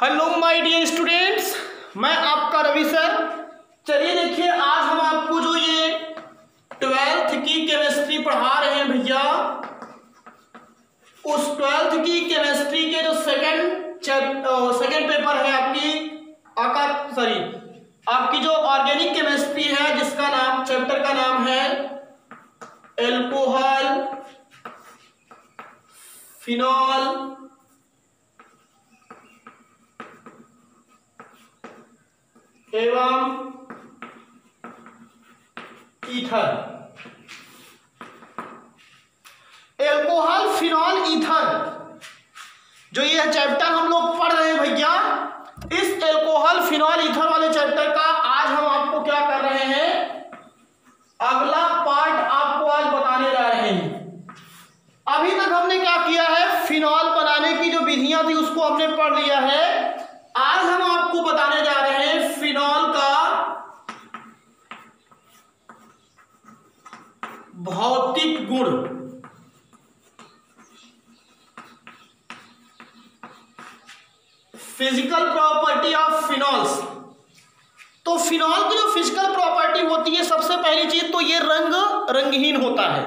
Hello my dear students, मैं आपका Ravi sir. चलिए देखिए, आज हम आपको जो ये 12th की केमिस्ट्री पढ़ा रहे हैं भैया, उस 12th की केमिस्ट्री के जो सेकंड पेपर है आपकी जो ऑर्गेनिक केमिस्ट्री है, जिसका नाम चैप्टर का नाम है एल्कोहल, फिनॉल एवं ईथर। एल्कोहल, फिनॉल, ईथर जो ये चैप्टर हम लोग पढ़ रहे हैं भैया, इस एल्कोहल, फिनॉल, ईथर वाले चैप्टर का आज हम आपको क्या कर रहे हैं, अगला पार्ट आपको आज बताने जा रहे हैं। अभी तक हमने क्या किया है, फिनॉल बनाने की जो विधियां थी उसको हमने पढ़ लिया है। आज हम आपको बताने जा रहे हैं फिनॉल का भौतिक गुण। Physical property of phenols. तो फिनॉल की जो फिजिकल प्रॉपर्टी होती है, सबसे पहली चीज तो ये रंगहीन होता है,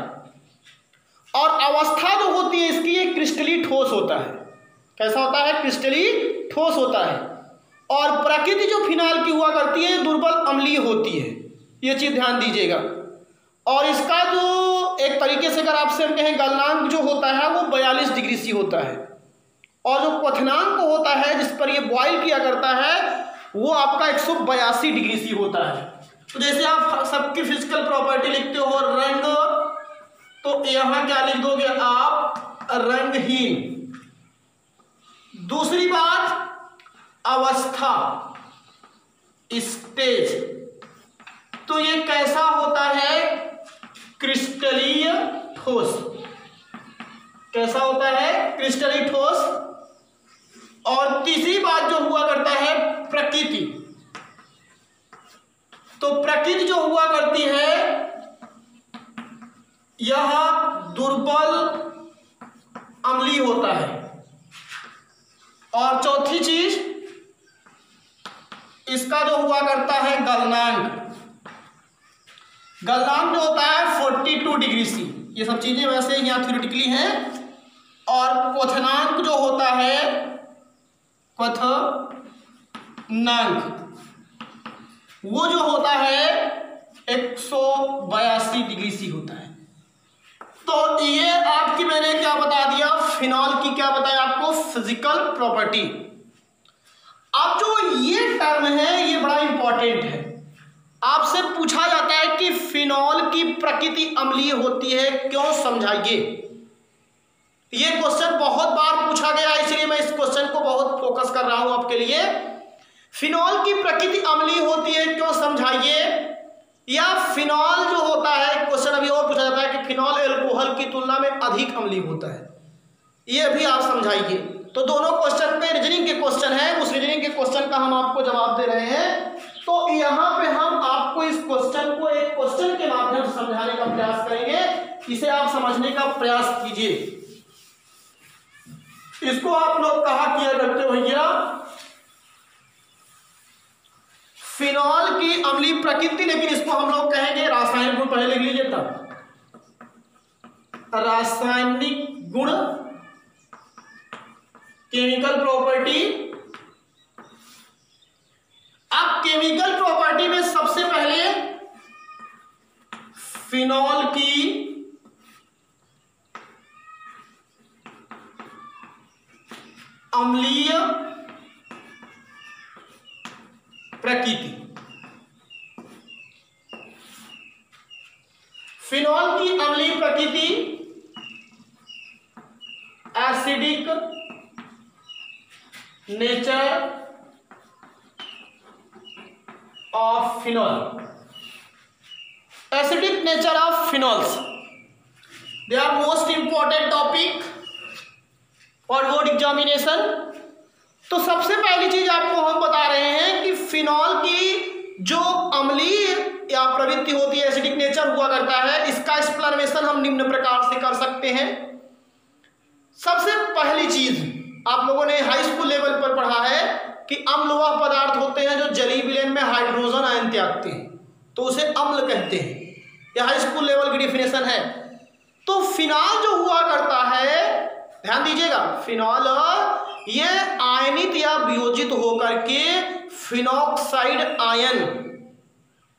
और अवस्था जो होती है इसकी, ये क्रिस्टली ठोस होता है। कैसा होता है? क्रिस्टली ठोस होता है। और प्रकृति जो फिनॉल की हुआ करती है, दुर्बल अम्लीय होती है, ये चीज ध्यान दीजिएगा। और इसका जो एक तरीके से अगर आपसे हम कहें, गलनांक जो होता है वो 42 डिग्री सी होता है, और जो क्वथनांक होता है जिस पर ये बॉयल किया करता है, वो आपका 182 डिग्री सी होता है। तो जैसे आप सबकी फिजिकल प्रॉपर्टी लिखते हो रंग, तो यहां क्या लिख दोगे आप, रंगहीन। दूसरी बात, अवस्था, स्टेज, तो ये कैसा होता है, क्रिस्टलीय ठोस। कैसा होता है? क्रिस्टलीय ठोस। और तीसरी बात जो हुआ करता है, प्रकृति। तो प्रकृति जो हुआ करती है, यह दुर्बल अम्लीय होता है। और चौथी चीज, इसका जो हुआ करता है गलनांक। गलनांक जो होता है 42 डिग्री सी। ये सब चीजें वैसे यहाँ थ्योरेटिकली हैं। और क्वथनांक जो होता है, क्वथनांक, वो जो होता है 182 डिग्री सी होता है। तो ये आपकी मैंने क्या बता दिया, फिनॉल की क्या बताया आपको, फिजिकल प्रॉपर्टी। अब जो ये टर्म है, ये बड़ा इंपॉर्टेंट है। आपसे पूछा जाता है कि फिनॉल की प्रकृति अम्लीय होती है, क्यों, समझाइए। ये क्वेश्चन बहुत बार पूछा गया, इसलिए मैं इस क्वेश्चन को बहुत फोकस कर रहा हूं आपके लिए। फिनॉल की प्रकृति अम्लीय होती है, क्यों, समझाइए। या फिनॉल जो होता है, क्वेश्चन अभी और पूछा जाता है कि फिनॉल एल्कोहल की तुलना में अधिक अम्लीय होता है, ये भी आप समझाइए। तो दोनों क्वेश्चन पे रीजनिंग के क्वेश्चन है, उस रीजनिंग के क्वेश्चन का हम आपको जवाब दे रहे हैं। तो यहाँ पे हम आपको इस क्वेश्चन को एक क्वेश्चन के माध्यम से समझाने का प्रयास करेंगे। इसे आप समझने का प्रयास कीजिए। इसको आप लोग कहा किया करते हो भैया, फिनॉल की अम्लीय प्रकृति, लेकिन इसको हम लोग कहेंगे रासायनिक गुण। पहले लिख लीजिए तब, रासायनिक गुण, केमिकल प्रॉपर्टी। अब केमिकल प्रॉपर्टी में सबसे पहले फिनॉल की अम्लीय प्रकृति। फिनॉल की अम्लीय प्रकृति, acidic nature of phenol. Acidic nature of phenols, they are most important topic for board examination. तो सबसे पहली चीज आपको हम बता रहे हैं कि फिनॉल की जो अम्लीय या प्रवृत्ति होती है, एसिडिक नेचर हुआ करता है, इसका एक्सप्लेनेशन हम निम्न प्रकार से कर सकते हैं। सबसे पहली चीज आप लोगों ने हाई स्कूल लेवल पर पढ़ा है कि अम्ल वह पदार्थ होते हैं जो जलीय विलयन में हाइड्रोजन आयन त्यागते हैं, तो उसे अम्ल कहते हैं। यह हाई स्कूल लेवल की डिफिनेशन है। तो फिनॉल जो हुआ करता है, ध्यान दीजिएगा, फिनॉल ये आयनित या वियोजित होकर के फिनॉक्साइड आयन,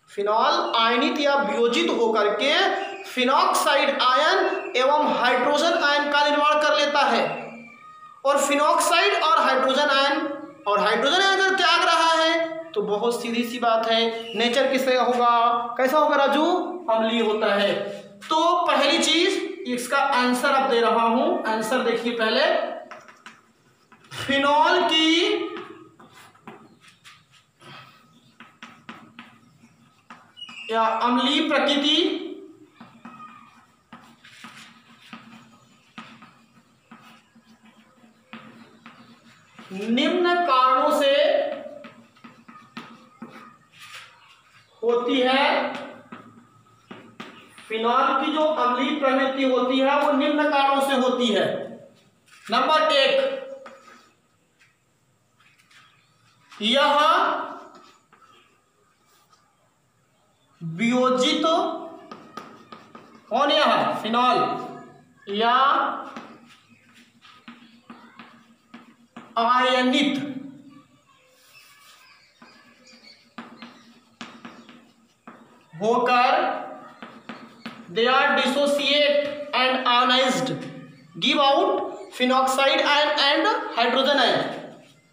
फिनॉल आयनित या वियोजित होकर के फिनॉक्साइड आयन एवं हाइड्रोजन आयन का निर्माण कर लेता है। और फिनॉक्साइड और हाइड्रोजन आयन अगर त्याग रहा है तो बहुत सीधी सी बात है, नेचर किसका होगा, कैसा होगा राजू, अम्लीय होता है। तो पहली चीज, इसका आंसर अब दे रहा हूं, आंसर देखिए पहले, फिनॉल की या अम्लीय प्रकृति निम्न कारणों से होती है। फिनॉल की जो अम्लीय प्रवृत्ति होती है वो निम्न कारणों से होती है। नंबर 1, यह वियोजित कौन, यह फिनॉल या आयनित होकर they are dissociate and ionized, give out phenoxide ion and hydrogen ion,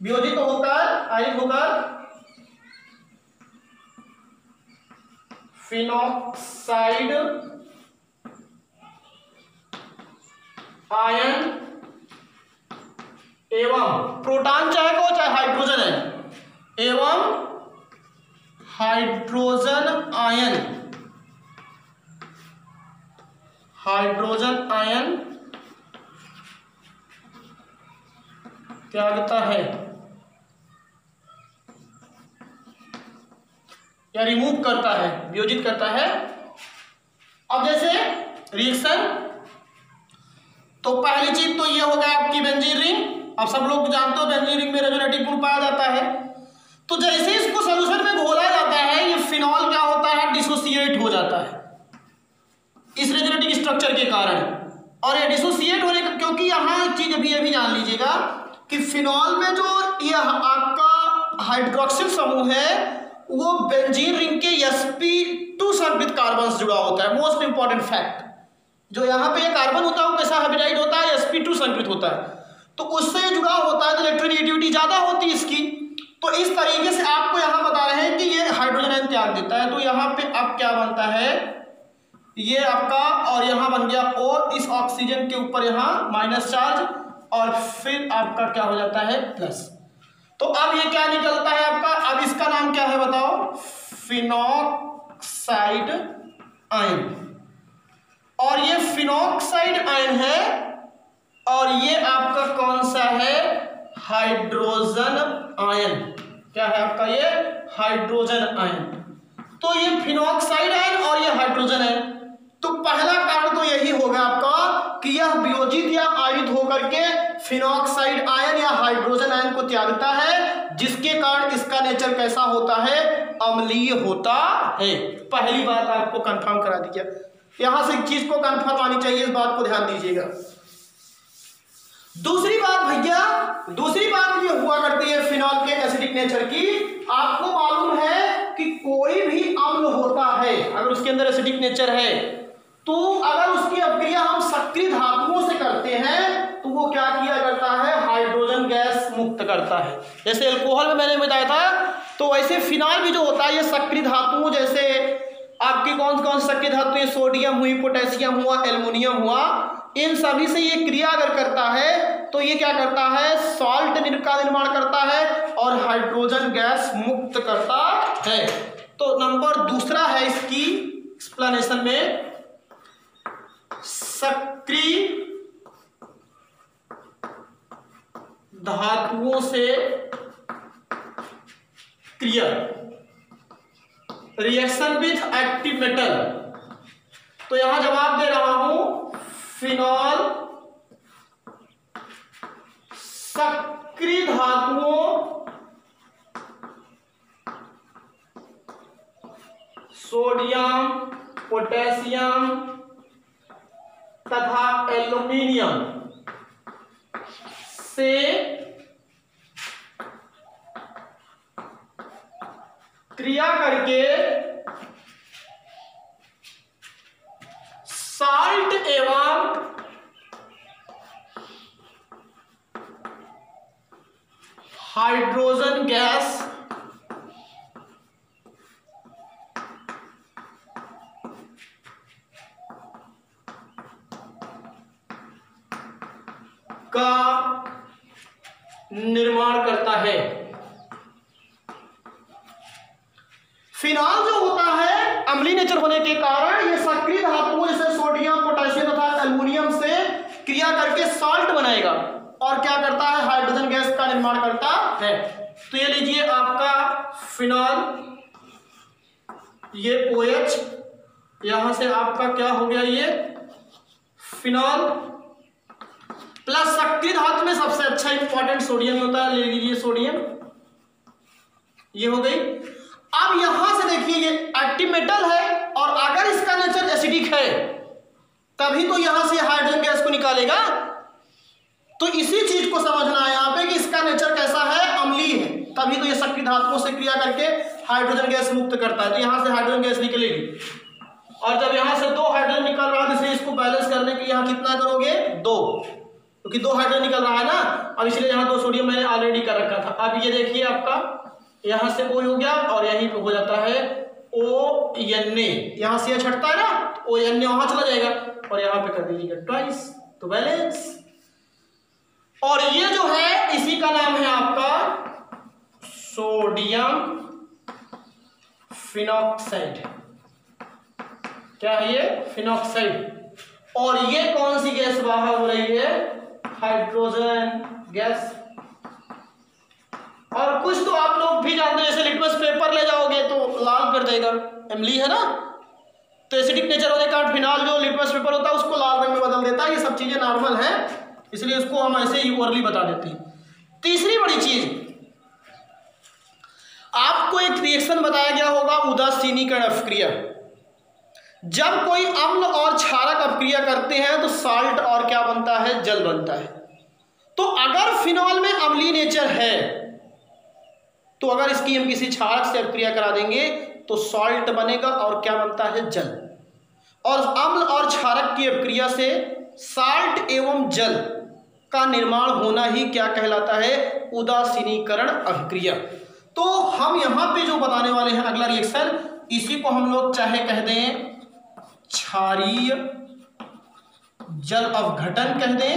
वियोजित होकर आयनित होकर फिनॉक्साइड आयन एवं प्रोटॉन चाहे को चाहे हाइड्रोजन है एवं हाइड्रोजन आयन त्यागता है या रिमूव करता है, वियोजित करता है। अब जैसे रिएक्शन, तो पहली चीज तो ये हो गया आपकी बेंजीन रिंग। अब सब लोग जानते हो बेंजीन रिंग में रेजोनेटिव गुण पाया जाता है। तो जैसे इसको सॉल्यूशन में घोला जाता है, ये फिनॉल क्या होता है, डिसोसिएट हो जाता है इस रेजोनेटिव स्ट्रक्चर के कारण। और ये डिसोसिएट होने का, क्योंकि यहाँ एक चीज अभी जान लीजिएगा कि फिनॉल में जो यह आपका हाइड्रोक्सिल समूह है वो बेंजीन रिंग के sp2 संकृत कार्बन से जुड़ा होता है। मोस्ट इंपॉर्टेंट फैक्ट, जो यहाँ पे ये कार्बन होता है वो कैसा हाइब्रिडाइड होता है, sp2 संकृत होता है, तो उससे जुड़ा होता है, तो इलेक्ट्रोनेगेटिविटी ज्यादा होती है इसकी। तो इस तरीके से आपको यहाँ बता रहे हैं कि ये हाइड्रोजन आयन त्याग देता है। तो यहाँ पे अब क्या बनता है, ये आपका, और यहाँ बन गया O, इस ऑक्सीजन के ऊपर यहाँ माइनस चार्ज, और फिर आपका क्या हो जाता है, प्लस। तो अब ये क्या निकलता है आपका, अब इसका नाम क्या है बताओ, फिनॉक्साइड आयन। और ये फिनॉक्साइड आयन है, और ये आपका कौन सा है, हाइड्रोजन आयन। क्या है आपका ये, हाइड्रोजन आयन। तो ये फिनॉक्साइड आयन और ये हाइड्रोजन आयन। तो पहला कारण तो यही होगा आपका कि यह वियोजित या आयनित होकर के फिनॉक्साइड आयन या हाइड्रोजन आयन को त्यागता है, जिसके कारण इसका नेचर कैसा होता है, अम्लीय होता है। पहली बात आपको कंफर्म करा दिया। यहां से एक चीज को कंफर्म आनी चाहिए, इस बात को ध्यान दीजिएगा। दूसरी बात ये हुआ करती है फिनॉल के एसिडिक नेचर की। आपको मालूम है कि कोई भी अम्ल होता है, अगर उसके अंदर एसिडिक नेचर है, तो अगर उसकी अभिक्रिया हम सक्रिय धातुओं से करते हैं तो वो क्या किया करता है, हाइड्रोजन गैस मुक्त करता है। जैसे अल्कोहल में मैंने बताया था, तो वैसे फिनॉल भी जो होता है ये सक्रिय धातुओं, जैसे आपकी कौन कौन सक्रिय धातु, सोडियम हुई, पोटेशियम हुआ, एल्युमिनियम हुआ, इन सभी से ये क्रिया अगर करता है तो ये क्या करता है, सॉल्ट का निर्माण करता है और हाइड्रोजन गैस मुक्त करता है। तो नंबर दूसरा है इसकी एक्सप्लेनेशन में, सक्रिय धातुओं से क्रिया, रिएक्शन विथ एक्टिव मेटल। तो यहां जवाब दे रहा हूं, फिनॉल सक्रिय धातुओं सोडियम, पोटेशियम तथा एल्यूमिनियम से क्रिया करके साल्ट एवं हाइड्रोजन गैस का निर्माण करता है। फिनॉल जो होता है अम्लीय नेचर होने के कारण ये सक्रिय धातुओं जैसे सोडियम, पोटेशियम तथा एल्युमिनियम से क्रिया करके साल्ट बनाएगा और क्या करता है, हाइड्रोजन गैस का निर्माण करता है। तो ये लीजिए आपका फिनॉल, ये OH, यहां से आपका क्या हो गया, ये फिनॉल प्लस सक्रिय धातु में सबसे अच्छा इंपॉर्टेंट सोडियम होता है, ले लीजिए सोडियम, ये हो गई। अब यहां से देखिए ये एक्टिव मेटल है और अगर इसका नेचर एसिडिक है तभी तो यहां से हाइड्रोजन गैस को निकालेगा। तो इसी चीज को समझना है यहां पे कि इसका नेचर कैसा है, अम्लीय है, तभी तो ये सक्रिय धातुओं से क्रिया करके हाइड्रोजन गैस मुक्त करता है। तो यहां से हाइड्रोजन गैस निकलेगी और जब यहां से 2 हाइड्रोजन निकल रहा है इसलिए इसको बैलेंस करने के लिए यहां कितना करोगे, 2, क्योंकि 2 हाइड्रोजन निकल रहा है ना, अब इसलिए यहाँ 2 सोडियम मैंने ऑलरेडी कर रखा था। अब ये देखिए आपका यहां से O हो गया और यहीं पे हो जाता है ONA, यहां से H हटता है ना, तो ONA वहां चला जाएगा और यहां पे कर दीजिएगा ट्वाइस, तो बैलेंस। और ये जो है इसी का नाम है आपका सोडियम फिनॉक्साइड। क्या है ये, फिनॉक्साइड। और ये कौन सी गैस बाहर हो रही है, हाइड्रोजन गैस। और कुछ तो आप लोग भी जानते हैं, जैसे लिटमस पेपर ले जाओगे तो लाल कर देगा, अम्लीय है ना, तो एसिडिक नेचर होने का फिनॉल जो लिटमस पेपर होता है उसको लाल रंग में बदल देता है। ये सब चीजें नॉर्मल है, इसलिए इसको हम ऐसे ही ओरली बता देते हैं। तीसरी बड़ी चीज, आपको एक रिएक्शन बताया गया होगा उदासीनीकरण अपक्रिया। जब कोई अम्ल और क्षारक अपक्रिया करते हैं तो साल्ट और क्या बनता है, जल बनता है। तो अगर फिनॉल में अम्लीय नेचर है तो अगर इसकी हम किसी क्षारक से अपक्रिया करा देंगे तो सॉल्ट बनेगा और क्या बनता है, जल। और अम्ल और क्षारक की अपक्रिया से साल्ट एवं जल का निर्माण होना ही क्या कहलाता है, उदासीनीकरण अभिक्रिया। तो हम यहां पे जो बताने वाले हैं अगला रिएक्शन, इसी को हम लोग चाहे कह दें क्षारीय जल अवघटन कह दें,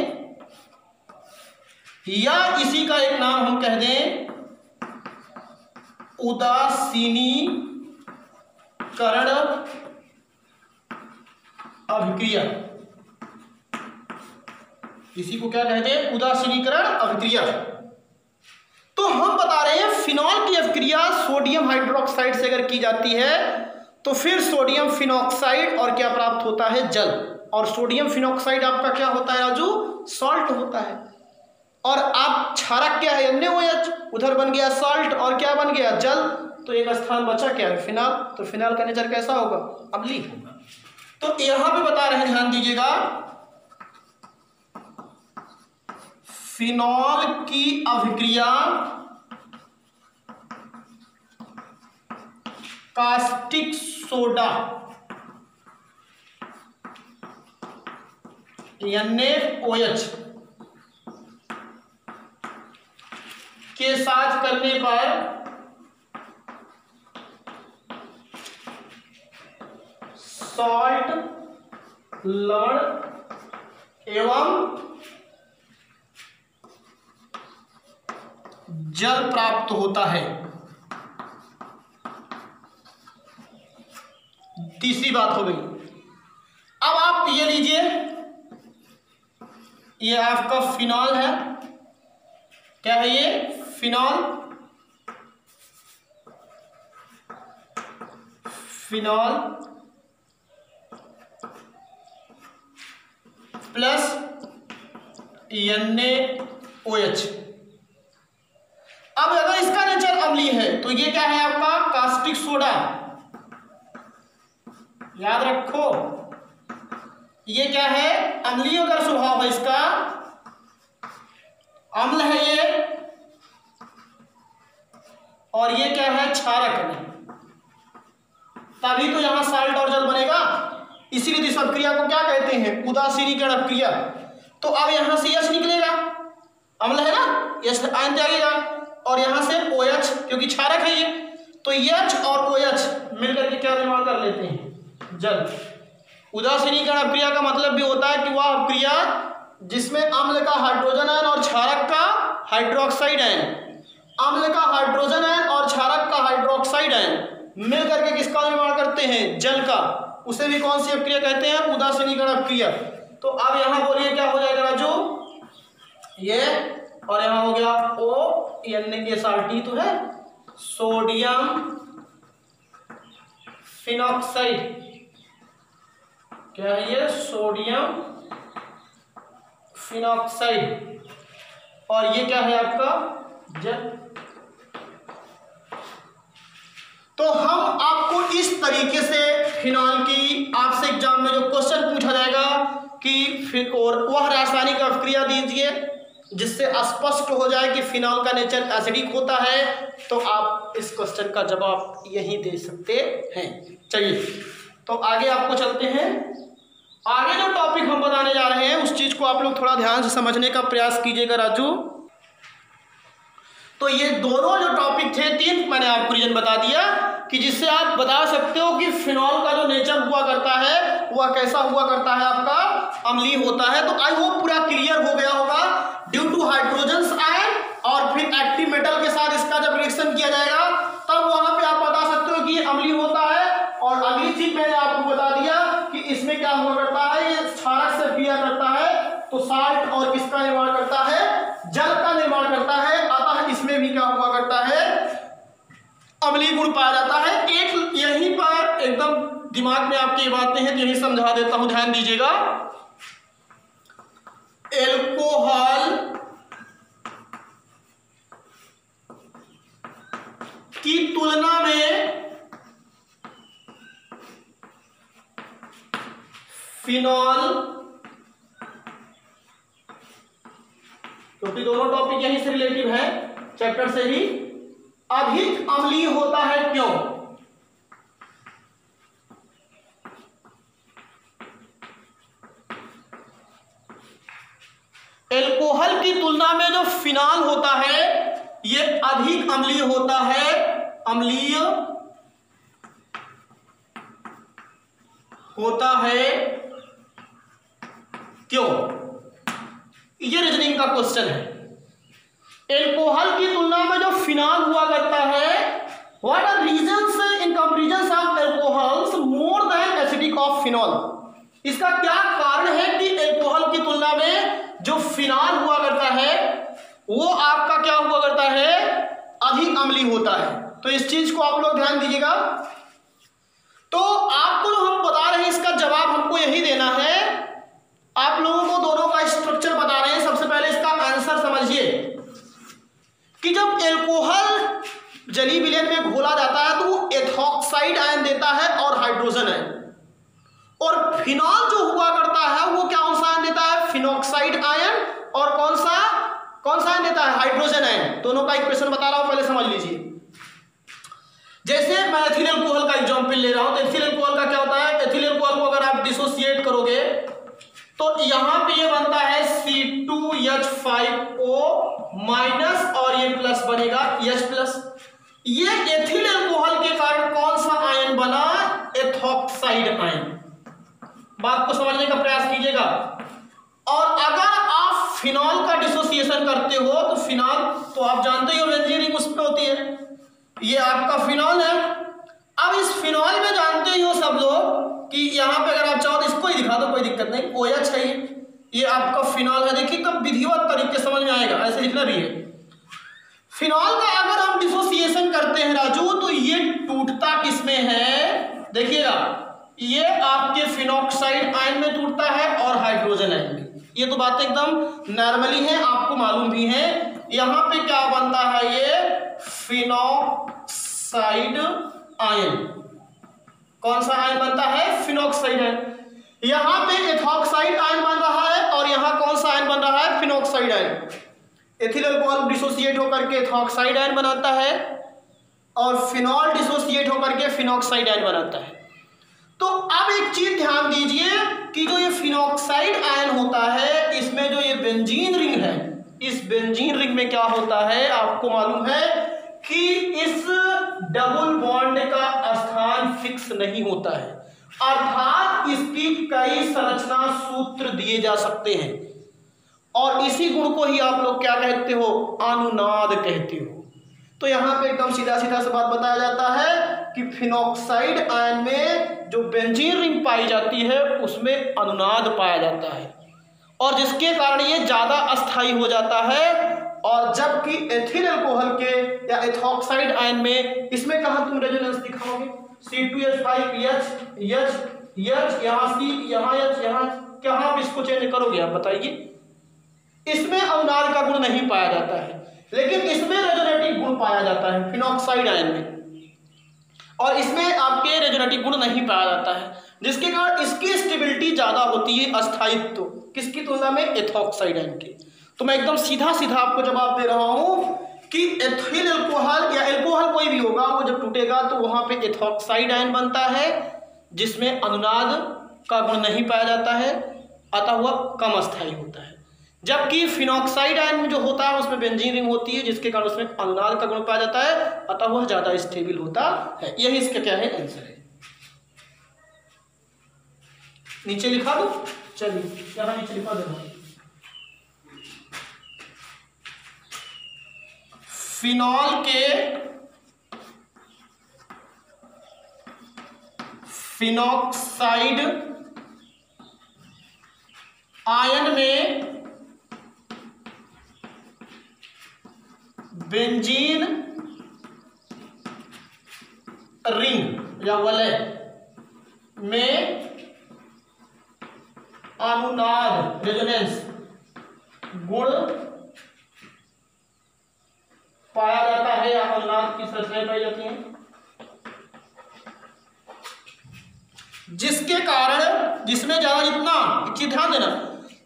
या इसी का एक नाम हम कह दें उदासीनीकरण अभिक्रिया। इसी को क्या कहते हैं, उदासीनीकरण अभिक्रिया। तो हम बता रहे हैं फिनॉल की अभिक्रिया सोडियम हाइड्रोक्साइड से अगर की जाती है तो फिर सोडियम फिनॉक्साइड और क्या प्राप्त होता है, जल। और सोडियम फिनॉक्साइड आपका क्या होता है राजू, सॉल्ट होता है। और आप क्षारक क्या है, NaOH, उधर बन गया सॉल्ट और क्या बन गया, जल। तो एक स्थान बचा क्या है, फिनॉल। तो फिनॉल का नेचर कैसा होगा, अम्लीय होगा। तो यहां पे बता रहे हैं, ध्यान दीजिएगा, फिनॉल की अभिक्रिया कास्टिक सोडा NaOH के साथ करने पर सॉल्ट, लवण एवं जल प्राप्त होता है। तीसरी बात हो गई। अब आप ये लीजिए, ये आपका फिनॉल है, क्या है ये, फिनॉल। Phenol plus NaOH। अब अगर इसका नेचर अम्लीय है तो ये क्या है आपका कास्टिक सोडा। याद रखो, ये क्या है, अम्लीय अगर स्वभाव है इसका, अम्ल है ये, और ये क्या है, क्षारक है, तभी तो यहां साल्ट और जल बनेगा। इसीलिए इस अपक्रिया को क्या कहते हैं, उदासीनीकरण अपक्रिया। तो अब यहां से यश निकलेगा, अम्ल है ना, यश आयन त्यागेगा, और यहां से OH, क्योंकि क्षारक है ये, तो H और OH मिलकर के क्या निर्माण कर लेते हैं, जल। उदासीनीकरण अपक्रिया का मतलब भी होता है कि वह अपक्रिया जिसमें अम्ल का हाइड्रोजन आयन और क्षारक का हाइड्रोक्साइड आयन, अम्ल का हाइड्रोजन आयन और क्षारक का हाइड्रोक्साइड आयन मिल करके किसका निर्माण करते हैं, जल का, उसे भी कौन सी अपक्रिया कहते हैं, उदासीनीकरण अपक्रिया। तो अब यहां बोलिए क्या हो जाएगा राजू, ये, और यहां हो गया ONSRT तो है, सोडियम फिनॉक्साइड, क्या है ये, सोडियम फिनॉक्साइड, और ये क्या है आपका, जल। तो हम आपको इस तरीके से फिनॉल की, आपसे एग्जाम में जो क्वेश्चन पूछा जाएगा कि और वह रासायनिक अपक्रिया दीजिए जिससे स्पष्ट हो जाए कि फिनॉल का नेचर एसिडिक होता है, तो आप इस क्वेश्चन का जवाब यही दे सकते हैं। चलिए तो आगे आपको चलते हैं। आगे जो टॉपिक हम बताने जा रहे हैं उस चीज को आप लोग थोड़ा ध्यान से समझने का प्रयास कीजिएगा राजू। तो ये दोनों जो टॉपिक थे, 3 मैंने आपको रीजन बता दिया कि जिससे आप बता सकते हो कि फिनॉल का जो नेचर हुआ करता है वह कैसा हुआ करता है, आपका अम्लीय होता है। तो आई होप पूरा क्लियर हो गया होगा। ड्यू टू हाइड्रोजन आयन और फिर एक्टिव मेटल के साथ इसका जब रिएक्शन किया जाएगा तब वहां पे आप बता सकते हो कि ये अम्लीय होता है। और अगली चीज मैंने आपको बता दिया कि इसमें क्या हुआ करता है, ये क्षारक से क्रिया करता है तो साल्ट और किसका निर्माण करता है, जल का निर्माण करता है। अतः इसमें भी क्या हुआ करता है, अम्लीय गुण पाया जाता है। एक यहीं पर एकदम दिमाग में आपकी ये बातें हैं, यही समझा देता हूं, ध्यान दीजिएगा। एल्कोहल की तुलना में फिनॉल, क्योंकि दोनों टॉपिक यहीं से रिलेटिव है, चैप्टर से ही, अधिक अम्लीय होता है। क्यों? एल्कोहल की तुलना में जो फिनॉल होता है ये अधिक अम्लीय होता है। अम्लीय होता है क्यों? ये रीजनिंग का क्वेश्चन है। एल्कोहल की तुलना में जो फिनॉल हुआ करता है, what are reasons in comparison of alcohols more than acidic of phenol? इसका क्या कारण है कि एल्कोहल की तुलना में जो फिनॉल हुआ करता है वो आपका क्या हुआ करता है, अधिक अम्लीय होता है। तो इस चीज को आप लोग ध्यान दीजिएगा। तो आपको जो हम बता रहे हैं इसका जवाब हमको यही देना है। आप लोगों को दोनों का स्ट्रक्चर बता रहे हैं। सबसे पहले इसका आंसर समझिए कि जब एल्कोहल जली विलयन में घोला जाता है तो वो एथॉक्साइड आयन देता है और हाइड्रोजन आयन, और फिनॉल जो हुआ करता है वो क्या कौन सा आयन देता है, फिनॉक्साइड आयन, और कौन सा आयन देता है, हाइड्रोजन आयन। दोनों का इक्वेशन बता रहा हूं, पहले समझ लीजिए। जैसे मैं एथिल अल्कोहल का एग्जांपल ले रहा हूं, तो एथिल अल्कोहल का क्या होता है, एथिल अल्कोहल को अगर आप डिसोसिएट करोगे तो यहां पे ये बनता है C2H5O माइनस और ये प्लस बनेगा H प्लस। ये एथिल अल्कोहल के कारण कौन सा आयन बना, एथॉक्साइड आयन। बात को समझने का प्रयास कीजिएगा। और अगर आप फिनॉल का डिसोसिएशन करते हो तो फिनॉल तो आप जानते ही हो बेंजीन रिंग उस पे होती है, ये आपका फिनॉल है। अब इस फिनॉल में जानते ही हो सब लोग कि यहां पे अगर आप चाहो तो इसको ही दिखा दो, कोई दिक्कत नहीं, OH है ये आपका फिनॉल है। देखिए तब विधिवत तरीके समझ में आएगा, ऐसे लिखना भी है। फिनॉल का अगर हम डिसोसिएशन करते हैं राजू तो ये टूटता किसमें है, देखिएगा ये आपके फिनॉक्साइड आयन में टूटता है और हाइड्रोजन आयन में। ये तो बात एकदम नॉर्मली है, आपको मालूम भी है। यहां पे क्या बनता है, ये फिनॉक्साइड आयन। कौन सा आयन बनता है? Phenoxide ion. यहाँ पे एथॉक्साइड आयन बन रहा है और यहाँ कौन सा आयन बन रहा है? Phenoxide ion. Ethyl alcohol dissociate होकर के एथॉक्साइड आयन बनाता है और फिनॉल डिसोसिएट होकर के फिनॉक्साइड आयन बनाता है। तो अब एक चीज ध्यान दीजिए कि जो ये फिनॉक्साइड आयन होता है, इसमें जो ये बेंजीन रिंग है, इस बेंजीन रिंग में क्या होता है आपको मालूम है कि इस डबल बॉन्ड का स्थान फिक्स नहीं होता है, अर्थात इसकी कई संरचना सूत्र दिए जा सकते हैं और इसी गुण को ही आप लोग क्या कहते हो? अनुनाद कहते हो। तो यहाँ पे एकदम सीधा सीधा से बात बताया जाता है कि फिनॉक्साइड आयन में जो बेंजीन रिंग पाई जाती है उसमें अनुनाद पाया जाता है और जिसके कारण ये ज्यादा अस्थायी हो जाता है। और जबकि एथिल अल्कोहल के या एथॉक्साइड आयन में इसमें कहाँ तुम रेजोनेंस दिखाओगे? C2H5 H यहाँ C यहाँ H यहाँ, क्या आप इसको चेंज करोगे? आप बताइए। इसमें अनुनाद का गुण नहीं पाया जाता है लेकिन इसमें रेजोनेटिव गुण पाया जाता है फिनॉक्साइड आयन में, और इसमें आपके रेजोनेटिव गुण नहीं पाया जाता है, जिसके कारण इसकी स्टेबिलिटी ज्यादा होती है, अस्थायित्व किसकी तुलना में? एथॉक्साइड आयन की। तो मैं एकदम सीधा सीधा आपको जवाब दे रहा हूं कि एथिल अल्कोहल या अल्कोहल कोई भी होगा वो जब टूटेगा तो वहां पे एथॉक्साइड आयन बनता है जिसमें अनुनाद का गुण नहीं पाया जाता है, अतः वह कम अस्थायी होता है। जबकि फिनॉक्साइड आयन में जो होता है उसमें बेंजीन रिंग होती है जिसके कारण उसमें अनुनाद का गुण पाया जाता है, अतः वह ज्यादा स्टेबल होता है। यही इसका क्या है? आंसर है। नीचे लिखा दो, चलिए यहां नीचे लिखा देना। फिनॉल के फिनॉक्साइड आयन में बेंजीन रिंग या वलय में अनुनाद रेजोनेंस गुण पाया जाता है या अनुनाद की संरचनाएं पाई जाती हैं, जिसके कारण जिसमें ज्यादा ध्यान देना,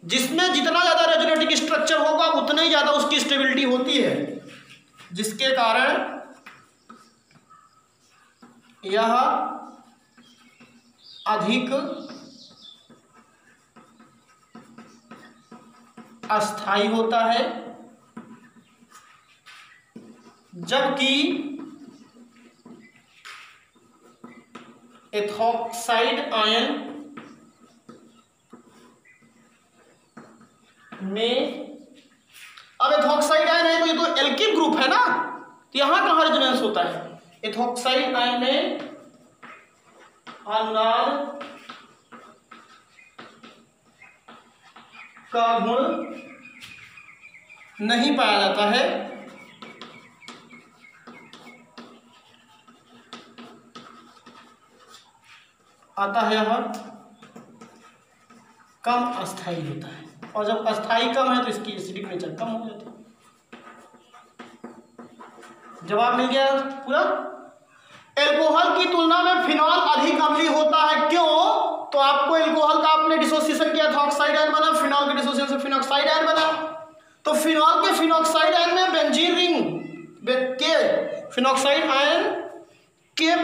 जिसमें जितना ज्यादा रेजोनेटिव स्ट्रक्चर होगा उतनी ही ज्यादा उसकी स्टेबिलिटी होती है, जिसके कारण यह अधिक अस्थायी होता है। जबकि एथॉक्साइड आयन में, अब एथॉक्साइड आयन है तो ये तो एल्किल ग्रुप है ना, तो यहां कहां रेजोनेंस होता है? एथॉक्साइड आयन में अनुनाद का गुण नहीं पाया जाता है, अतः यह कम अस्थायी होता है, और जब अस्थायी कम है तो इसकी एसिडिक नेचर कम हो जाती है। जवाब मिल गया पूरा। एल्कोहल की तुलना में फिनॉल अधिक अम्लीय होता है, क्यों? तो आपको एल्कोहल का आपने डिसोसिएशन किया था, ऑक्साइड आयन बना, फिनॉल के डिसोसिएशन से फिनॉक्साइड आयन बना। तो फिनॉल के फिनॉक्साइड आयन में बेंजीन रिंग के फिनॉक्साइड आयन के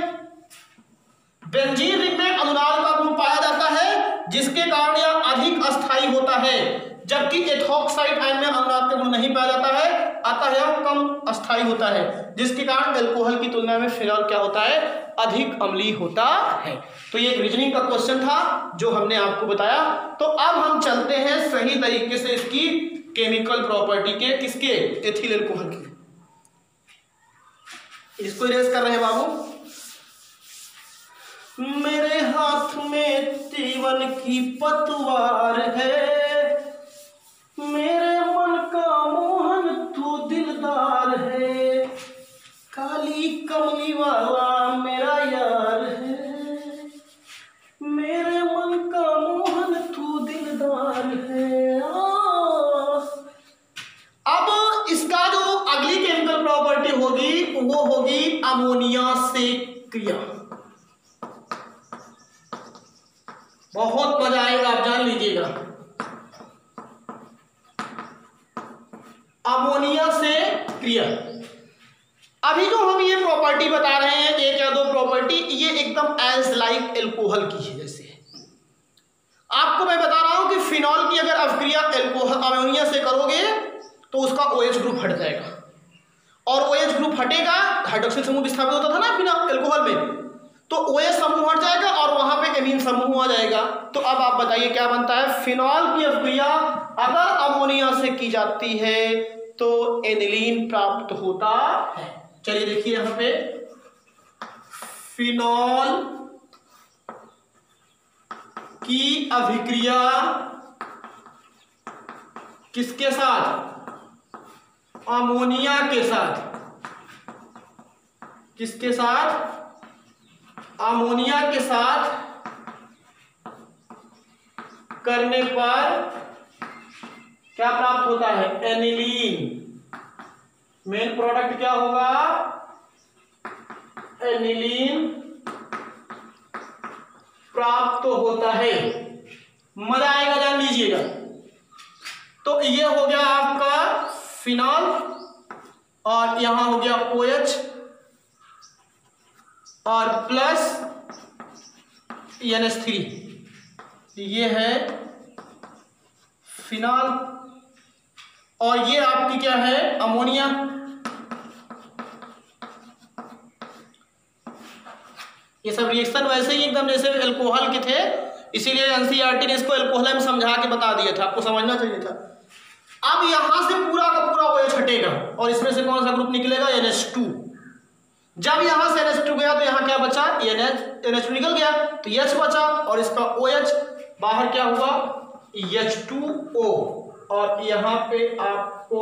बेंजीन रिंग में अनुनाद का गुण पाया जाता है, जिसके कारण यह अधिक अस्थायी होता है, जबकि एथॉक्साइड आयन में अनुनाद का गुण नहीं पाया जाता है, अतः यह कम अस्थायी होता है, जिसके कारण एल्कोहल की तुलना में फिनॉल क्या होता है? अधिक अम्लीय होता है। तो ये रीजनिंग का क्वेश्चन था जो हमने आपको बताया। तो अब हम चलते हैं सही तरीके से इसकी केमिकल प्रॉपर्टी के, किसके? एथिल अल्कोहल के। इसको इरेज कर रहे हैं बाबू। मेरे हाथ में तीवन की पतवार है, मेरे मन का मोहन तू दिलदार है, काली कमली वाला मेरा यार है, मेरे मन का मोहन तू दिलदार है। अब इसका जो अगली केमिकल प्रॉपर्टी होगी वो होगी अमोनिया से क्रिया। बहुत मजा आएगा, आप जान लीजिएगा। अमोनिया से क्रिया, अभी जो हम ये प्रॉपर्टी बता रहे हैं, एक या दो प्रॉपर्टी, ये एकदम एज लाइक एल्कोहल की है। जैसे आपको मैं बता रहा हूं कि फिनॉल की अगर अभिक्रिया एल्कोहल अमोनिया से करोगे तो उसका OH ग्रुप हट जाएगा, और OH ग्रुप हटेगा, हाइड्रोक्सिल समूह विस्थापित होता था ना फिनॉल एल्कोहल में, तो OH समूह हट जाएगा और वहां पे एमीन समूह आ जाएगा। तो अब आप बताइए क्या बनता है? फिनॉल की अभिक्रिया अगर अमोनिया से की जाती है तो एनिलीन प्राप्त होता है। चलिए देखिए यहां पे, फिनॉल की अभिक्रिया किसके साथ? अमोनिया के साथ। किसके साथ? अमोनिया के साथ करने पर क्या प्राप्त होता है? एनिलीन। मेन प्रोडक्ट क्या होगा? एनिलीन प्राप्त होता है। मजा आएगा, जान लीजिएगा। तो ये हो गया आपका फिनॉल, और यहां हो गया OH और प्लस NH3, ये है फिनॉल, और ये आपकी क्या है? अमोनिया। ये सब रिएक्शन वैसे ही एकदम जैसे अल्कोहल के थे, इसीलिए NCERT ने इसको अल्कोहल में समझा के बता दिया था, आपको समझना चाहिए था। अब यहां से पूरा का पूरा OH हटेगा और इसमें से कौन सा ग्रुप निकलेगा? NH2। जब यहां से NH2 गया तो यहां क्या बचा? NH2 निकल गया तो H बचा, और इसका OH बाहर क्या हुआ? H2O। और यहां पे आपको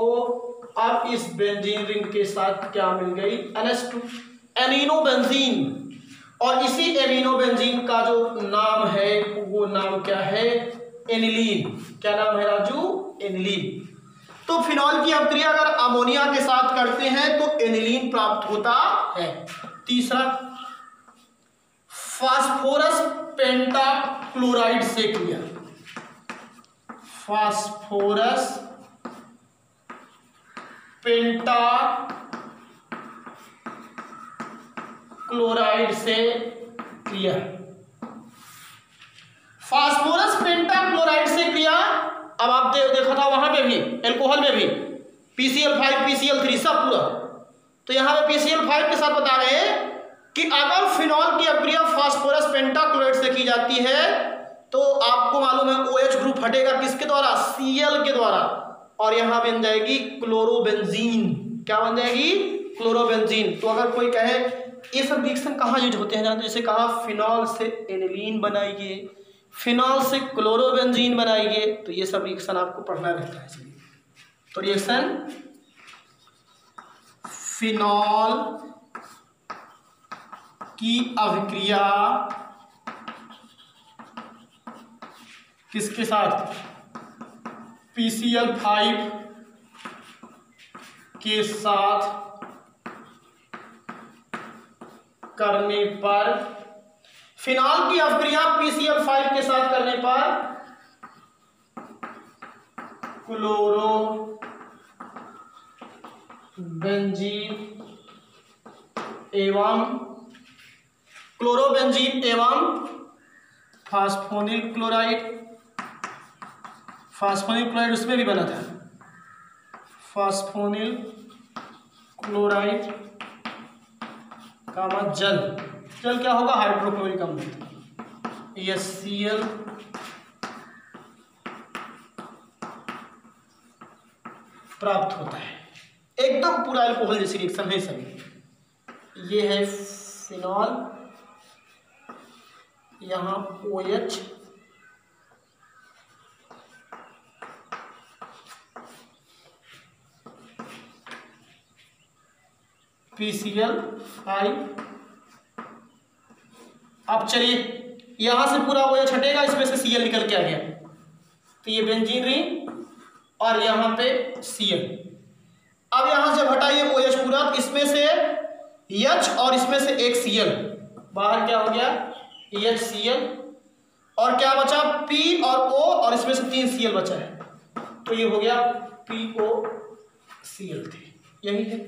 अब इस बेंजीन रिंग के साथ क्या मिल गई? NH2, amino benzene. और इसी एमिनो बेंजीन का जो नाम है वो नाम क्या है? एनिलीन। क्या नाम है राजू? एनिलीन। तो फिनॉल की अभिक्रिया अगर अमोनिया के साथ करते हैं तो एनिलीन प्राप्त होता है। तीसरा, फास्फोरस पेंटाक्लोराइड से क्रिया। फास्फोरस पेंटाक्लोराइड से क्रिया। फास्फोरस पेंटाक्लोराइड से क्रिया, अब आप देखा था वहां पे भी एल्कोहल में भी PCl5 PCl3 सब पूरा, तो यहां पे PCl5 के साथ बता रहे हैं कि अगर फिनॉल की अभिक्रिया फास्फोरस पेंटाक्लोराइड से की जाती है तो आपको मालूम है OH ग्रुप हटेगा किसके द्वारा? Cl के द्वारा, और यहां बन जाएगी क्लोरोबेंजीन। क्या बन जाएगी? क्लोरोबेंजीन। तो अगर कोई कहे ये सब रिएक्शन कहाँ यूज होते हैं, जैसे कहा फिनॉल से एनिलीन बनाइए, फिनॉल से क्लोरोबेंजीन बनाइए, तो ये सब रिएक्शन आपको पढ़ना रहता है। तो रिएक्शन फिनॉल की अभिक्रिया किसके साथ? PCl5 के साथ करने पर, फिनॉल की अभिक्रिया PCl5 के साथ करने पर क्लोरोबेंजीन एवं फास्फोनिल क्लोराइड, फास्फोनिल क्लोराइड उसमें भी बना था, फास्फोनिल क्लोराइड का जल, जल क्या होगा? हाइड्रोक्लोरिक अम्ल, HCl प्राप्त होता है। एकदम पूरा अल्कोहल जैसी रिएक्शन है सभी। ये है फिनॉल, यहां OH, PCl5। अब चलिए यहां से पूरा OH हटेगा, इसमें से Cl निकल के आ गया, तो ये बेंजीन रिंग और यहां पे Cl। अब यहां से हटाइए OH पूरा, तो इसमें से H और इसमें से एक Cl, बाहर क्या हो गया? HCl, और क्या बचा, P और O, और इसमें से 3 Cl बचा है, तो ये हो गया POCl3। यही है,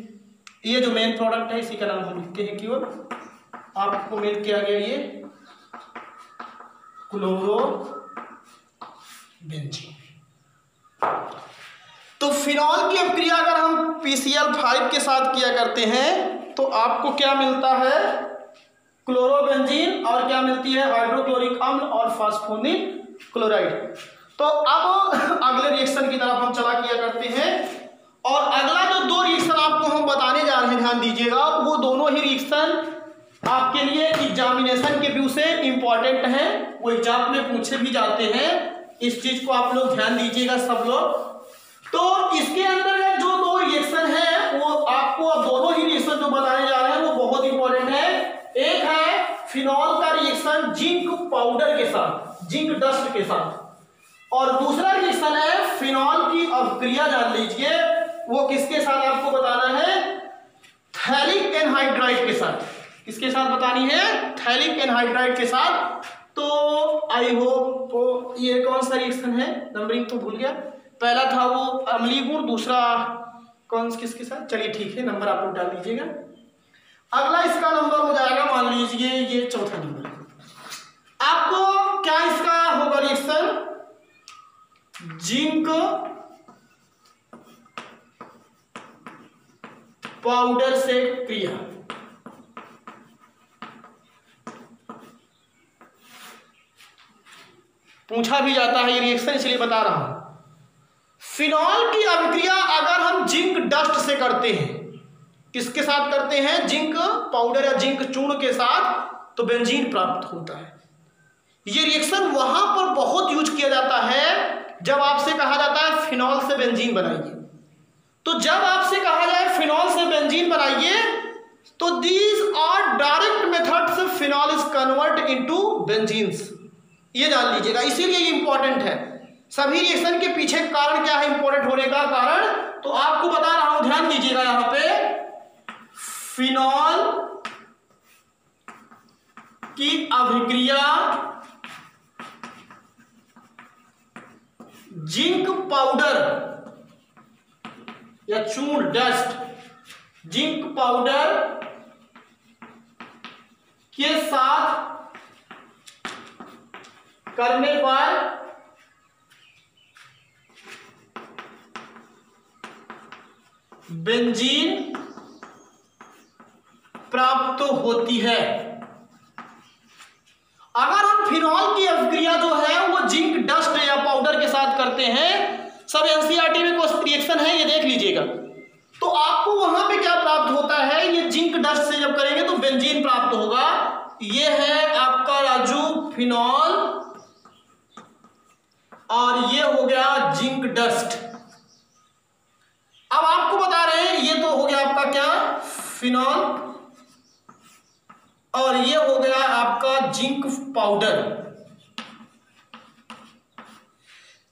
ये जो मेन प्रोडक्ट है इसी का नाम हम लिखते हैं केवल। आपको मिल के आ गया ये क्लोरोबेंजीन। तो फिनॉल की अपक्रिया अगर हम PCl5 के साथ किया करते हैं तो आपको क्या मिलता है, क्लोरोबेंजीन, और क्या मिलती है, हाइड्रोक्लोरिक अम्ल और फास्फोनिक क्लोराइड। तो अब अगले रिएक्शन की तरफ हम चला किया करते हैं, और अगला जो 2 रिएक्शन आपको हम बताने जा रहे हैं, ध्यान दीजिएगा, वो दोनों ही रिएक्शन आपके लिए एग्जामिनेशन के व्यू से इंपॉर्टेंट हैं, वो एग्जाम में पूछे भी जाते हैं, इस चीज को आप लोग ध्यान दीजिएगा सब लोग। तो इसके अंदर जो 2 रिएक्शन है वो आपको, अब दोनों ही रिएक्शन जो बताने जा रहे हैं वो बहुत इंपॉर्टेंट है। एक है फिनॉल का रिएक्शन जिंक पाउडर के साथ, जिंक डस्ट के साथ, और दूसरा रिएक्शन है फिनॉल की अपक्रिया, जान लीजिए वो किसके साथ आपको बताना है, थैलिक एनहाइड्राइड के साथ। किसके साथ बतानी है, थैलिक एनहाइड्राइड के साथ। तो आई होप ये कौन सा रिएक्शन है, नंबरिंग तो भूल गया, पहला था वो अम्लीय गुण, दूसरा कौन किसके साथ, चलिए ठीक है, नंबर आप लोग डाल दीजिएगा। अगला इसका नंबर हो जाएगा, मान लीजिए ये चौथा नंबर। आपको क्या इसका होगा रिएक्शन, जिंक पाउडर से क्रिया। पूछा भी जाता है ये रिएक्शन, इसलिए बता रहा हूं। फिनॉल की अभिक्रिया अगर हम जिंक डस्ट से करते हैं, किसके साथ करते हैं, जिंक पाउडर या जिंक चूर्ण के साथ, तो बेंजीन प्राप्त होता है। ये रिएक्शन वहां पर बहुत यूज किया जाता है जब आपसे कहा जाता है फिनॉल से बेंजीन बनाइए। तो जब आपसे कहा जाए फिनॉल से बेंजीन बनाइए, तो these are direct methods phenol is convert into benzenes, ये जान लीजिएगा, इसीलिए ये इंपॉर्टेंट है। सभी रिएक्शन के पीछे कारण क्या है, इंपॉर्टेंट होने का कारण, तो आपको बता रहा हूं, ध्यान दीजिएगा। यहां पे फिनॉल की अभिक्रिया जिंक पाउडर या चूर्ण डस्ट, जिंक पाउडर के साथ करने पर बेंजीन प्राप्त होती है। अगर हम फिनॉल की अभिक्रिया जो है वो जिंक डस्ट या पाउडर के साथ करते हैं, सब एनसीईआरटी में कुछ रिएक्शन है, ये देख लीजिएगा, तो आपको वहां पे क्या प्राप्त होता है, ये जिंक डस्ट से जब करेंगे तो बेंजीन प्राप्त होगा। ये है आपका राजू फिनॉल, और ये हो गया जिंक डस्ट। अब आपको बता रहे हैं, ये तो हो गया आपका क्या, फिनॉल, और ये हो गया आपका जिंक पाउडर।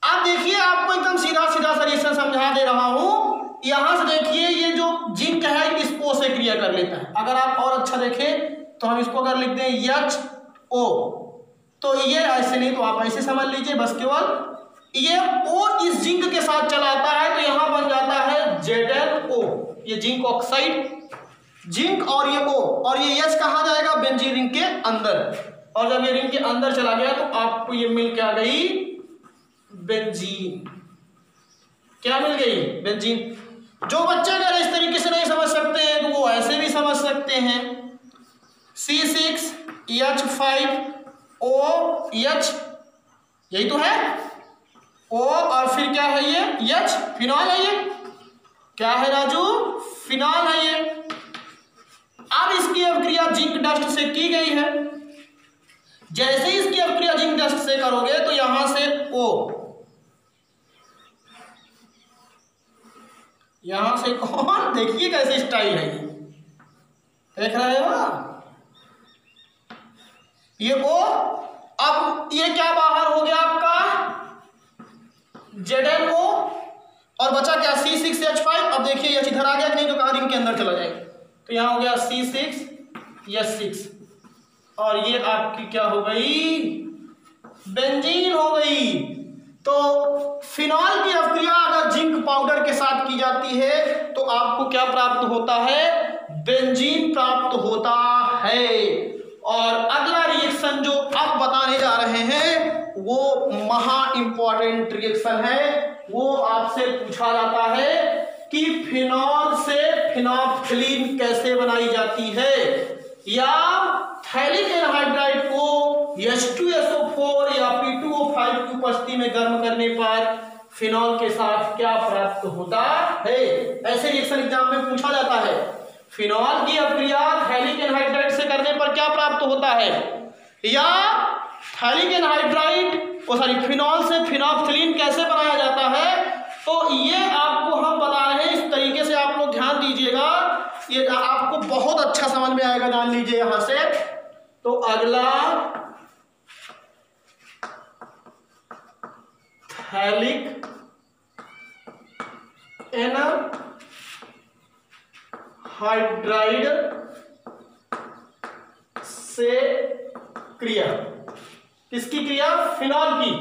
अब देखिए, आपको एकदम सीधा सीधा सा रिएक्शन समझा दे रहा हूं। यहां से देखिए, ये जो जिंक है इस O से क्रिया कर लेता है। अगर आप और अच्छा देखें तो हम इसको अगर लिख दें HO, तो ये ऐसे नहीं, तो आप ऐसे समझ लीजिए, बस केवल ये O इस जिंक के साथ चला आता है, तो यहां बन जाता है ZnO, ये जिंक ऑक्साइड, जिंक और ये O, और ये H कहां जाएगा, बेंजीन रिंग के अंदर, और जब ये रिंग के अंदर चला गया तो आपको ये मिल के आ गई बेंजीन। क्या मिल गई, बेंजीन। जो बच्चे अगर इस तरीके से नहीं समझ सकते हैं तो वो ऐसे भी समझ सकते हैं, C6H5OH, यही तो है, O और फिर क्या है ये, H, फिनॉल है ये, क्या है राजू, फिनॉल है ये। अब इसकी अभिक्रिया जिंक डस्ट से की गई है, जैसे ही इसकी अभिक्रिया जिंक डस्ट से करोगे तो यहां से O, यहां से कौन, देखिए कैसे स्टाइल है, देख रहे हो ये O। अब ये क्या बाहर हो गया आपका ZnO, और बचा क्या C6H5। अब देखिए ये इधर आ गया कि नहीं, तो कहा रिंग के अंदर चला जाएगा, तो यहां हो गया C6H6, और ये आपकी क्या हो गई, बेंजीन हो गई। तो फिनॉल की अभिक्रिया अगर जिंक पाउडर के साथ की जाती है तो आपको क्या प्राप्त होता है? बेंजीन प्राप्त होता है। और अगला रिएक्शन जो अब बताने जा रहे हैं वो महा इंपॉर्टेंट रिएक्शन है। वो आपसे पूछा जाता है कि फिनॉल से फिनोल्फथलीन कैसे बनाई जाती है, या थैलिक एनहाइड्राइड को H2SO4 या P2O5 की उपस्थिति में गर्म करने पर फिनॉल के साथ क्या प्राप्त होता है। ऐसे रिएक्शन एग्जाम में पूछा जाता है। फिनॉल की अभिक्रिया थैलिक एनहाइड्राइड से करने पर क्या प्राप्त होता है, या थैलिक एनहाइड्राइड फिनॉल से फिनोल्फथलीन कैसे बनाया जाता है। तो ये आपको हम बता रहे हैं, इस तरीके से आप लोग ध्यान दीजिएगा, ये आपको बहुत अच्छा समझ में आएगा। जान लीजिए यहां से। तो अगला थैलिक एनहाइड्राइड से क्रिया, किसकी क्रिया? फिनॉल की।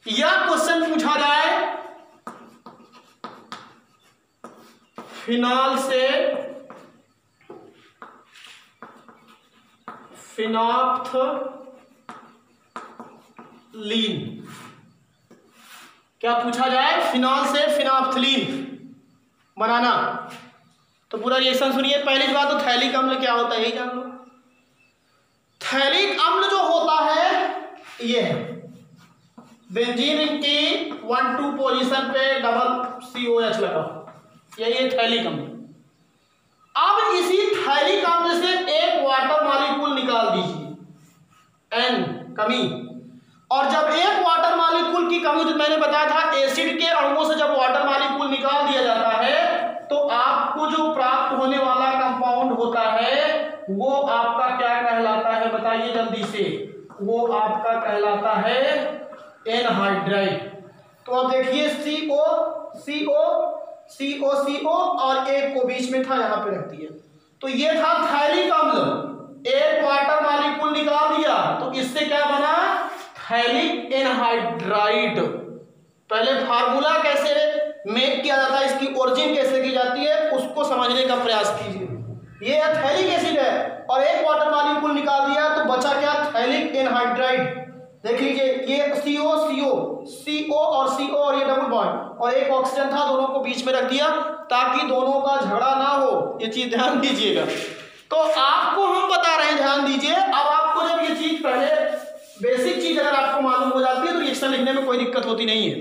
यह क्वेश्चन पूछा जाए फिनॉल से फिनोल्फथलीन, क्या पूछा जाए? फिनॉल से फिनोल्फथलीन बनाना। तो पूरा रिएक्शन सुनिए। पहली बात तो थैलिक अम्ल क्या होता है यही जान लो। थैलिक अम्ल जो होता है ये है बेंजीन रिंग की 1,2 पोजीशन पे डबल COH लगा, यही थैलिक अम्ल। अब इसी थैलिक अम्ल से एक वाटर मॉलिक्यूल निकाल दीजिए, N कमी। और जब एक वाटर मॉलिक्यूल की कमी, तो मैंने बताया था एसिड के अणुओं से जब वाटर मॉलिक्यूल निकाल दिया जाता है तो आपको जो प्राप्त होने वाला कंपाउंड होता है वो आपका क्या कहलाता है? बताइए जल्दी से। वो आपका कहलाता है एनहाइड्राइड। तो अब देखिए CO CO CO CO और एक को बीच में था, यहां पे रख दिया। तो ये था थैलिक अम्ल, एक वाटर मॉलिक्यूल निकाल दिया तो इससे क्या बना? Phthalic anhydride. पहले फार्मूला कैसे मेक किया जाता है, इसकी ओरिजिन कैसे की जाती है, उसको समझने का प्रयास कीजिए। ये थैलिक एसिड है और एक वाटर मॉलिक्यूल निकाल दिया तो बचा क्या? Phthalic anhydride. देख लीजिए, ये CO और CO और ये डबल बॉन्ड और एक ऑक्सीजन था, दोनों को बीच में रख दिया ताकि दोनों का झगड़ा ना हो। ये चीज ध्यान दीजिएगा। तो आपको हम बता रहे हैं, ध्यान दीजिए। अब आपको जब ये चीज पहले बेसिक चीज अगर आपको मालूम हो जाती है तो रिएक्शन लिखने में कोई दिक्कत होती नहीं है।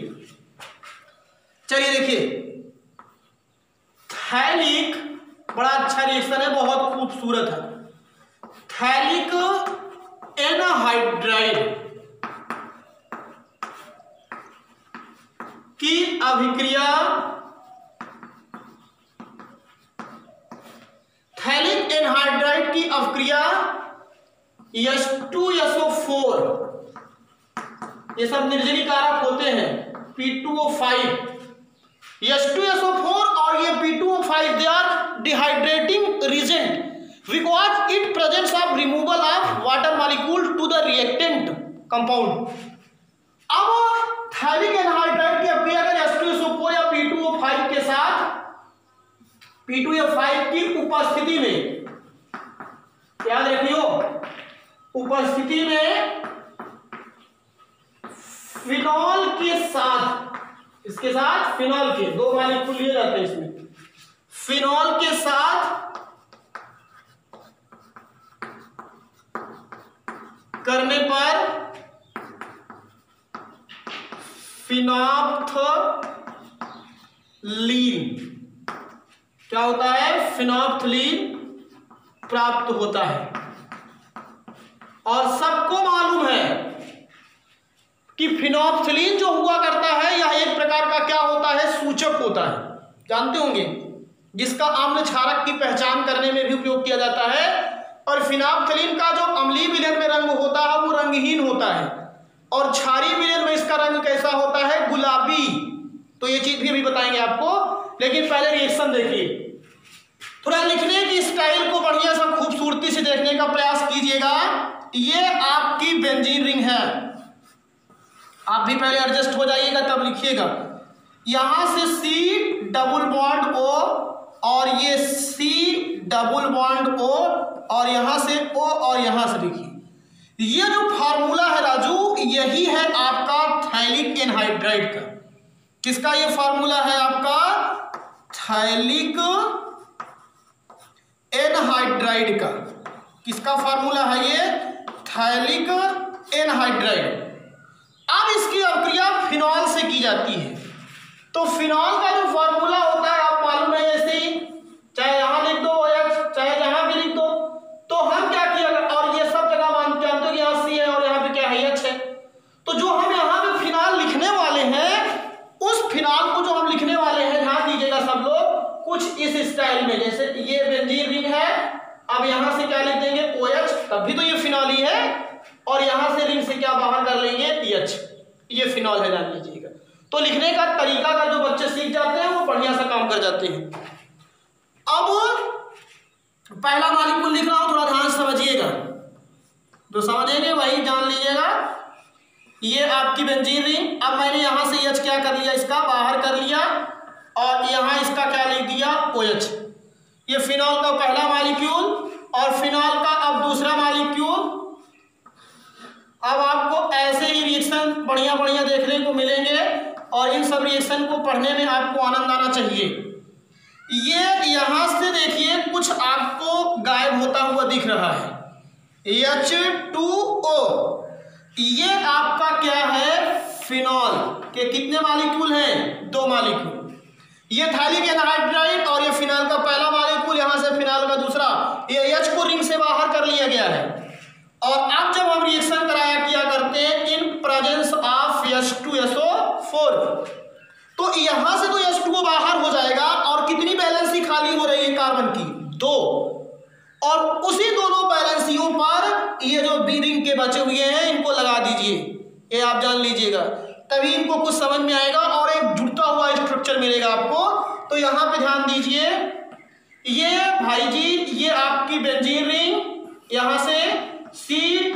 चलिए देखिए, थैलिक बड़ा अच्छा रिएक्शन है, बहुत खूबसूरत है। थैलिक एनहाइड्राइड की अभिक्रिया, थैलिक एनहाइड्राइड की अभिक्रिया H2SO4, ये सब निर्जलीय कारक होते हैं, P2O5, H2SO4 और ये P2O5 they are dehydrating reagent because it presence of removal of water molecule to the reactant compound. अब थैलिक एनहाइड्राइड की अभिक्रिया अगर H2SO4 या P2O5 के साथ P2O5 की उपस्थिति में, याद रखियो, उपस्थिति में फिनॉल के साथ, इसके साथ फिनॉल के दो मॉलिक्यूल लिए जाते हैं इसमें, फिनॉल के साथ करने पर फिनोल्फथलीन क्या होता है? फिनोल्फथलीन प्राप्त होता है। और सबको मालूम है कि फिनोल्फथलीन जो हुआ करता है यह एक प्रकार का क्या होता है? सूचक होता है, जानते होंगे, जिसका अम्ल क्षारक की पहचान करने में भी उपयोग किया जाता है। और फिनोल्फथलीन का जो अम्लीय विलयन में रंग होता है वो रंगहीन होता है, और क्षारीय विलयन में इसका रंग कैसा होता है? गुलाबी। तो ये चीज भी अभी बताएंगे आपको, लेकिन पहले रिएक्शन देखिए। थोड़ा लिखने की स्टाइल को बढ़िया सा खूबसूरती से देखने का प्रयास कीजिएगा। ये आपकी बेंजीन रिंग है, आप भी पहले एडजस्ट हो जाइएगा तब लिखिएगा। यहां से C डबल बॉन्ड O और ये C डबल बॉन्ड O और यहां से O और यहां से देखिए ये जो फार्मूला है राजू, यही है आपका थैलिक एनहाइड्राइड का। किसका ये फार्मूला है आपका? थैलिक एनहाइड्राइड का। किसका फार्मूला है ये? Phthalic anhydride. अब इसकी अभिक्रिया फिनॉल से की जाती है। तो फिनॉल का जो फार्मूला होता है आप मालूम है, ऐसे ही चाहे यहां लिख दो OH चाहे जहां भी लिख दो। तो हम क्या किया, और ये सब जगह जानते हो कि यहाँ C है और यहाँ पे क्या है H है। तो जो हम यहाँ पे फिनॉल लिखने वाले हैं, उस फिनॉल को जो हम लिखने वाले हैं, ध्यान दीजिएगा सब लोग, कुछ इस स्टाइल में, जैसे ये बेंजीन रिंग है, अब यहां से क्या लिख देंगे OH, तब भी तो ये फिनॉल ही है, और यहां से रिंग से क्या बाहर कर लेंगे H, ये फिनॉल है, जान लीजिएगा। तो लिखने का तरीका का जो बच्चे सीख जाते हैं वो बढ़िया सा काम कर जाते हैं। अब पहला मॉलिक्यूल लिख रहा हूं, थोड़ा ध्यान से समझिएगा, जो समझेंगे वही जान लीजिएगा। ये आपकी बेंजीन रिंग, अब मैंने यहां से H क्या कर लिया, इसका बाहर कर लिया, और यहां इसका क्या लिख दिया OH। ये फिनॉल का पहला मॉलिक्यूल और फिनॉल का अब दूसरा मॉलिक्यूल। अब आपको ऐसे ही रिएक्शन बढ़िया बढ़िया देखने को मिलेंगे और इन सब रिएक्शन को पढ़ने में आपको आनंद आना चाहिए। ये यहां से देखिए कुछ आपको गायब होता हुआ दिख रहा है, H2O, ये आपका क्या है? फिनॉल के कितने मॉलिक्यूल हैं? 2 मॉलिक्यूल। ये थैलिक एनहाइड्राइड और ये फिनॉल का पहला मॉलिक्यूल, यहां से फिनॉल का दूसरा, ये H को रिंग से बाहर कर लिया गया है। और अब जब हम रिएक्शन कराया किया करते हैं इन प्रेजेंस ऑफ H2SO4, तो यहां से तो H2O बाहर हो जाएगा और कितनी बैलेंसी खाली हो रही है कार्बन की? 2, और उसी दोनों बैलेंसियों पर ये जो बी रिंग के बचे हुए हैं इनको लगा दीजिए, ये आप जान लीजिएगा, तभी इनको कुछ समझ में आएगा और एक जुड़ता हुआ स्ट्रक्चर मिलेगा आपको। तो यहां पे ध्यान दीजिए, ये भाई जी ये आपकी बेंजीन रिंग, यहां से C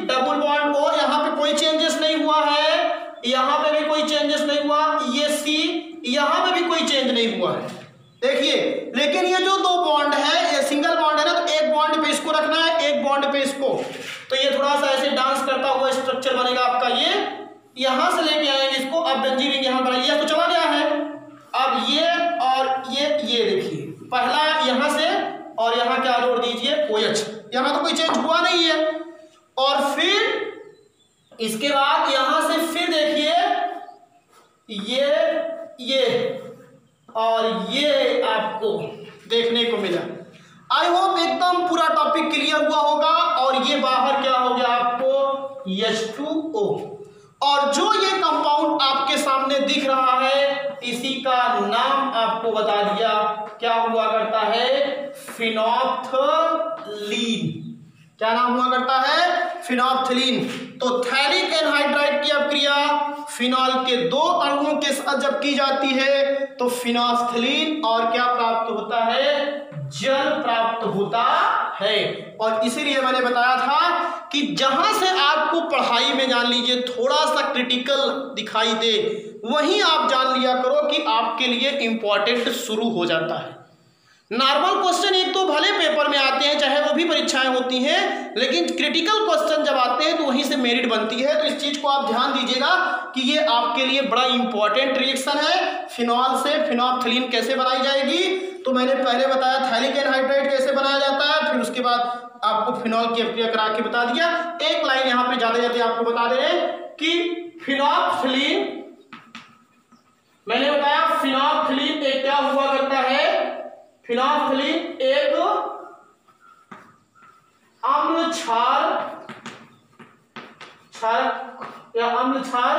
डबल बॉन्ड O, यहां पे कोई चेंजेस नहीं हुआ है, यहां पे भी कोई चेंजेस नहीं हुआ, ये C यहां पे भी कोई चेंज नहीं हुआ है, देखिए। लेकिन ये जो 2 बॉन्ड है, ये सिंगल बॉन्ड है ना, तो एक बॉन्ड पे इसको रखना है, एक बॉन्ड पे इसको, तो ये थोड़ा सा ऐसे डांस करता हुआ स्ट्रक्चर बनेगा आपका। ये यहां से लेके आएंगे इसको, अब बेंजीन रिंग यहां पर, ये तो चला गया है, अब ये और ये देखिए, पहला यहां से और यहां क्या जोड़ दीजिए OH, यहां तो कोई चेंज हुआ नहीं है। और फिर इसके बाद यहां से फिर देखिए ये और ये आपको देखने को मिला। आई होप एकदम पूरा टॉपिक क्लियर हुआ होगा। और ये बाहर क्या हो गया आपको? H2O। और जो ये कंपाउंड आपके सामने दिख रहा है, इसी का नाम आपको बता दिया, क्या हुआ करता है? फिनोप्थलीन। क्या नाम हुआ करता है? फिनोप्थलीन। तो थैलिक एनहाइड्राइड की अपक्रिया फिनॉल के 2 अणुओं के साथ जब की जाती है तो फिनोप्थलीन और क्या प्राप्त होता है? जल प्राप्त होता है। और इसीलिए मैंने बताया था कि जहां से आपको पढ़ाई में जान लीजिए थोड़ा सा क्रिटिकल दिखाई दे, वहीं आप जान लिया करो कि आपके लिए इंपॉर्टेंट शुरू हो जाता है। नॉर्मल क्वेश्चन एक तो भले पेपर में आते हैं, चाहे वो भी परीक्षाएं होती हैं, लेकिन क्रिटिकल क्वेश्चन जब आते हैं तो वहीं से मेरिट बनती है। तो इस चीज को आप ध्यान दीजिएगा कि ये आपके लिए बड़ा इंपॉर्टेंट रिएक्शन है। फिनॉल से फिनोप्थलीन कैसे बनाई जाएगी, तो मैंने पहले बताया थैलिक एनहाइड्राइड कैसे बनाया जाता है, फिर उसके बाद आपको फिनॉल की अपक्रिया करा के बता दिया। एक लाइन यहाँ पे जाते जाते आपको बता दे रहे कि फिनोप्थलीन, मैंने बताया फिनोप्थलीन एक क्या हुआ करता है? फिनोप्थलीन एक अम्ल क्षार या अम्ल क्षार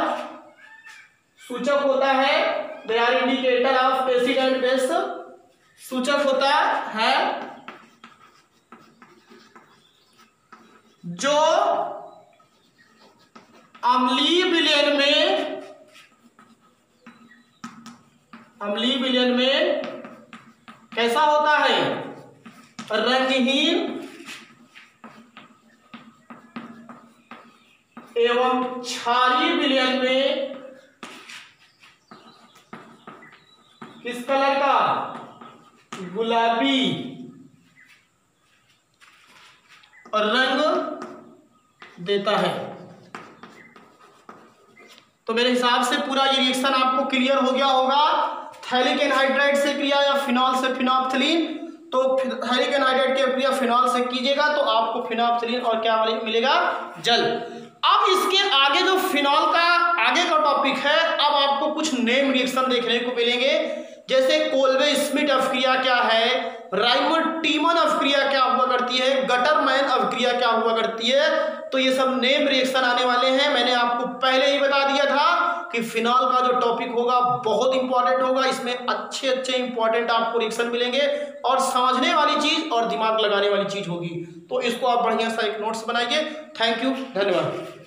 सूचक होता है। They are indicator of acid and base, सूचक होता है जो अम्लीय विलयन में कैसा होता है? रंगहीन एवं क्षारीय विलयन में किस कलर का? गुलाबी, और रंग देता है। तो मेरे हिसाब से पूरा ये रिएक्शन आपको क्लियर हो गया होगा। थैलिक एनहाइड्राइड से क्रिया या फिनॉल से फिनोप्थलीन, तो थैलिक एनहाइड्राइड की क्रिया फिनॉल से कीजिएगा तो आपको फिनोप्थलीन और क्या मिलेगा? जल। अब इसके आगे जो फिनॉल का आगे का टॉपिक है, अब आपको कुछ नेम रिएक्शन देखने को मिलेंगे, जैसे कोल्बे स्मिथ अभिक्रिया क्या है, राइमंड टीमन अभिक्रिया क्या हुआ करती है, गटरमैन अभिक्रिया क्या हुआ करती है। तो ये सब नेम रिएक्शन आने वाले हैं। मैंने आपको पहले ही बता दिया था कि फिनॉल का जो टॉपिक होगा बहुत इंपॉर्टेंट होगा, इसमें अच्छे अच्छे इंपॉर्टेंट आपको रिएक्शन मिलेंगे और समझने वाली चीज और दिमाग लगाने वाली चीज होगी। तो इसको आप बढ़िया सा एक नोट्स बनाइए। थैंक यू, धन्यवाद।